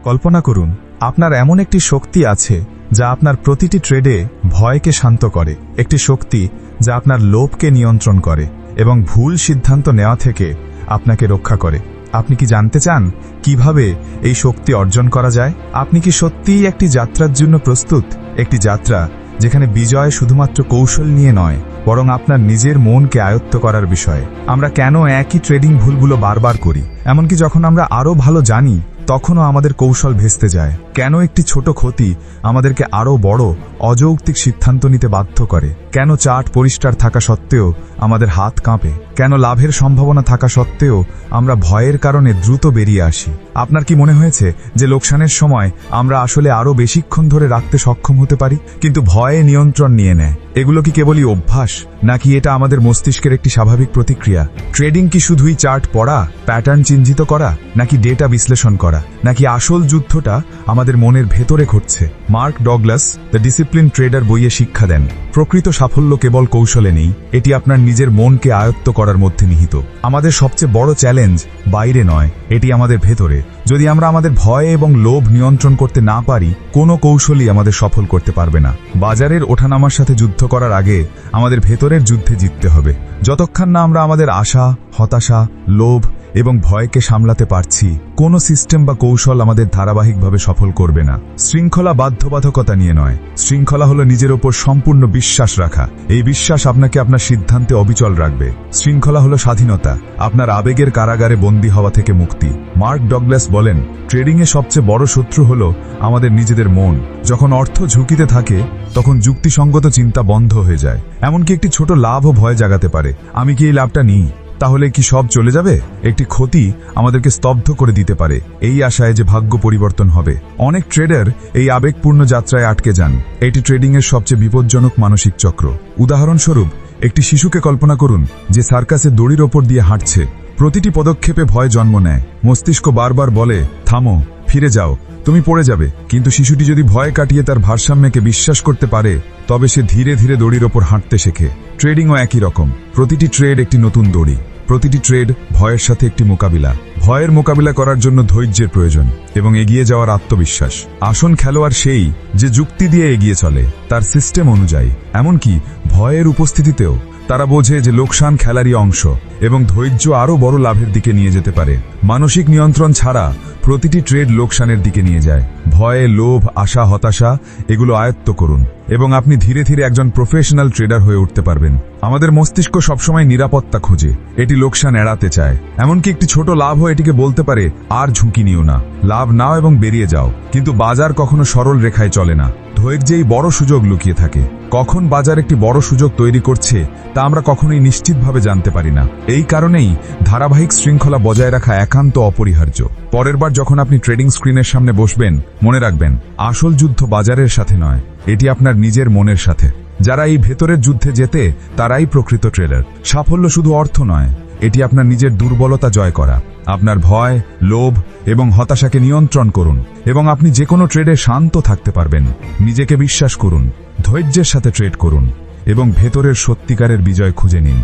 কল্পনা করুন আপনার এমন একটি শক্তি আছে যা আপনার প্রতিটি ট্রেডে ভয়কে শান্ত করে, একটি শক্তি যা আপনার লোভকে নিয়ন্ত্রণ করে এবং ভুল সিদ্ধান্ত নেওয়া থেকে আপনাকে রক্ষা করে। আপনি কি জানতে চান কিভাবে এই শক্তি অর্জন করা যায়? আপনি কি সত্যিই একটি যাত্রার জন্য প্রস্তুত? একটি যাত্রা যেখানে বিজয় শুধুমাত্র কৌশল নিয়ে নয়, বরং আপনার নিজের মনকে আয়ত্ত করার বিষয়ে। আমরা কেন একই ট্রেডিং ভুলগুলো বারবার করি? এমনকি যখন আমরা আরও ভালো জানি তখনও আমাদের কৌশল ভেস্তে যায়। কেন একটি ছোট ক্ষতি আমাদেরকে আরও বড় অযৌক্তিক সিদ্ধান্ত নিতে বাধ্য করে? কেন চার্ট পরিষ্কার থাকা সত্ত্বেও আমাদের হাত কাঁপে? কেন লাভের সম্ভাবনা থাকা সত্ত্বেও আমরা ভয়ের কারণে দ্রুত বেরিয়ে আসি? আপনার কি মনে হয়েছে যে লোকসানের সময় আমরা আসলে আরও বেশিক্ষণ ধরে রাখতে সক্ষম হতে পারি, কিন্তু ভয়ে নিয়ন্ত্রণ নিয়ে নেয়? এগুলো কি কেবলই অভ্যাস, নাকি এটা আমাদের মস্তিষ্কের একটি স্বাভাবিক প্রতিক্রিয়া? ট্রেডিং কি শুধুই চার্ট পড়া, প্যাটার্ন চিহ্নিত করা, নাকি ডেটা বিশ্লেষণ করা, নাকি আসল যুদ্ধটা আমাদের মনের ভেতরে ঘটছে? Mark Douglas the discipline trader বইয়ে শিক্ষা দেন, প্রকৃত সাফল্য কেবল কৌশলে নেই, এটি আপনার নিজের মনকে আয়ত্ত করার মধ্যে নিহিত। আমাদের সবচেয়ে বড় চ্যালেঞ্জ বাইরে নয়, এটি আমাদের ভেতরে। যদি আমরা আমাদের ভয় এবং লোভ নিয়ন্ত্রণ করতে না পারি, কোনো কৌশলই আমাদের সফল করতে পারবে না। বাজারের ওঠানামার সাথে যুদ্ধ করার আগে আমাদের ভেতরের যুদ্ধে জিততে হবে। যতক্ষণ না আমরা আমাদের আশা, হতাশা, লোভ এবং ভয়কে সামলাতে পারছি, কোনো সিস্টেম বা কৌশল আমাদের ধারাবাহিকভাবে সফল করবে না। শৃঙ্খলা বাধ্যবাধকতা নিয়ে নয়, শৃঙ্খলা হলো নিজের ওপর সম্পূর্ণ বিশ্বাস রাখা। এই বিশ্বাস আপনাকে আপনার সিদ্ধান্তে অবিচল রাখবে। শৃঙ্খলা হলো স্বাধীনতা, আপনার আবেগের কারাগারে বন্দী হওয়া থেকে মুক্তি। মার্ক ডগলাস বলেন, ট্রেডিংয়ে সবচেয়ে বড় শত্রু হলো আমাদের নিজেদের মন। যখন অর্থ ঝুঁকিতে থাকে তখন যুক্তিসঙ্গত চিন্তা বন্ধ হয়ে যায়। এমনকি একটি ছোট লাভও ভয় জাগাতে পারে। আমি কি এই লাভটা নিই? তাহলে কি সব চলে যাবে? একটি ক্ষতি আমাদেরকে স্তব্ধ করে দিতে পারে, এই আশায় যে ভাগ্য পরিবর্তন হবে। অনেক ট্রেডার এই আবেগপূর্ণ যাত্রায় আটকে যান। এটি ট্রেডিংয়ের সবচেয়ে বিপজ্জনক মানসিক চক্র। উদাহরণস্বরূপ, একটি শিশুকে কল্পনা করুন যে সার্কাসে দড়ির ওপর দিয়ে হাঁটছে। প্রতিটি পদক্ষেপে ভয় জন্ম নেয়। মস্তিষ্ক বারবার বলে, থামো, ফিরে যাও, তুমি পড়ে যাবে। কিন্তু শিশুটি যদি ভয় কাটিয়ে তার ভারসাম্যকে বিশ্বাস করতে পারে, তবে সে ধীরে ধীরে দড়ির ওপর হাঁটতে শেখে। ট্রেডিংও একই রকম। প্রতিটি ট্রেড একটি নতুন দড়ি, প্রতিটি ট্রেড ভয়ের সাথে একটি মোকাবিলা। ভয়ের মোকাবিলা করার জন্য ধৈর্যের প্রয়োজন এবং এগিয়ে যাওয়ার আত্মবিশ্বাস। আসল খেলোয়াড় সেই যে যুক্তি দিয়ে এগিয়ে চলে, তার সিস্টেম অনুযায়ী। এমনকি ভয়ের উপস্থিতিতেও তারা বোঝে যে লোকসান খেলারই অংশ এবং ধৈর্য আরও বড় লাভের দিকে নিয়ে যেতে পারে। মানসিক নিয়ন্ত্রণ ছাড়া প্রতিটি ট্রেড লোকসানের দিকে নিয়ে যায়। ভয়ে, লোভ, আশা, হতাশা এগুলো আয়ত্ত করুন এবং আপনি ধীরে ধীরে একজন প্রফেশনাল ট্রেডার হয়ে উঠতে পারবেন। আমাদের মস্তিষ্ক সবসময় নিরাপত্তা খোঁজে, এটি লোকসান এড়াতে চায়। এমনকি একটি ছোট লাভও এটিকে বলতে পারে, আর ঝুঁকি নিও না, লাভ নাও এবং বেরিয়ে যাও। কিন্তু বাজার কখনো সরল রেখায় চলে না। ধৈর্যেই বড় সুযোগ লুকিয়ে থাকে। কখন বাজার একটি বড় সুযোগ তৈরি করছে তা আমরা কখনোই নিশ্চিতভাবে জানতে পারি না। এই কারণেই ধারাবাহিক শৃঙ্খলা বজায় রাখা একান্ত অপরিহার্য। পরের বার যখন আপনি ট্রেডিং স্ক্রিনের সামনে বসবেন, মনে রাখবেন, আসল যুদ্ধ বাজারের সাথে নয়, এটি আপনার নিজের মনের সাথে। যারা এই ভেতরের যুদ্ধে জেতে তারাই প্রকৃত ট্রেডার। সাফল্য শুধু অর্থ নয়, এটি আপনার নিজের দুর্বলতা জয় করা। আপনার ভয়, লোভ এবং হতাশাকে নিয়ন্ত্রণ করুন এবং আপনি যে কোনো ট্রেডে শান্ত থাকতে পারবেন। নিজেকে বিশ্বাস করুন, ধৈর্যের সাথে ট্রেড করুন এবং ভেতরের সত্যিকারের বিজয় খুঁজে নিন।